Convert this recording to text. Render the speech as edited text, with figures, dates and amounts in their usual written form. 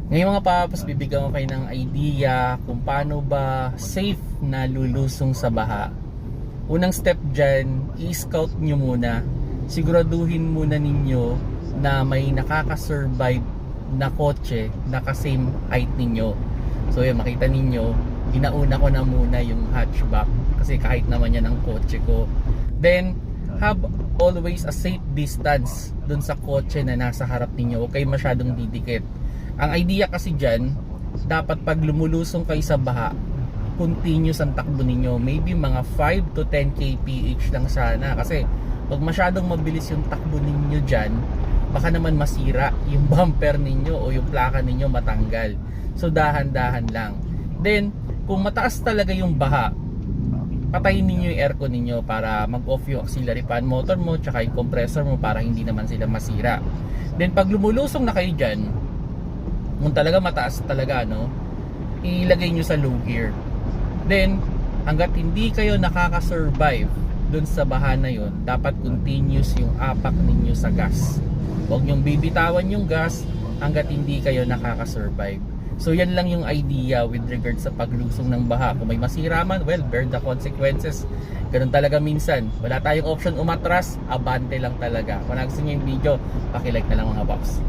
Ngayon mga paps, bibigyan ko kayo ng idea kung paano ba safe na lulusong sa baha. Unang step dyan, i-scout nyo muna. Siguraduhin muna ninyo na may nakaka-survive na kotse na ka-same height ninyo. So yun, makita ninyo, inauna ko na muna yung hatchback kasi kahit naman yan ang kotse ko. Then, have always a safe distance dun sa kotse na nasa harap ninyo. Huwag kayo masyadong didikit. Ang idea kasi dyan, dapat pag lumulusong kayo sa baha, continuous ang takbo ninyo. Maybe mga 5 to 10 kph lang sana. Kasi pag masyadong mabilis yung takbo ninyo dyan, baka naman masira yung bumper ninyo o yung plaka ninyo matanggal. So dahan-dahan lang. Then, kung mataas talaga yung baha, patayin ninyo yung aircon ninyo para mag-off yung auxiliary fan motor mo tsaka yung compressor mo para hindi naman sila masira. Then pag lumulusong na kayo dyan, kung talaga mataas talaga, no, ilagay nyo sa low gear. Then hanggat hindi kayo nakaka-survive dun sa baha na yun, dapat continuous yung apak ninyo sa gas. Huwag nyong bibitawan yung gas hanggat hindi kayo nakaka-survive. So yan lang yung idea with regards sa paglusong ng baha. Kung may masira man, well, bear the consequences. Ganun talaga minsan. Wala tayong option umatras, abante lang talaga. Kung nagustuhan nyo yung video, paki-like na lang mga box.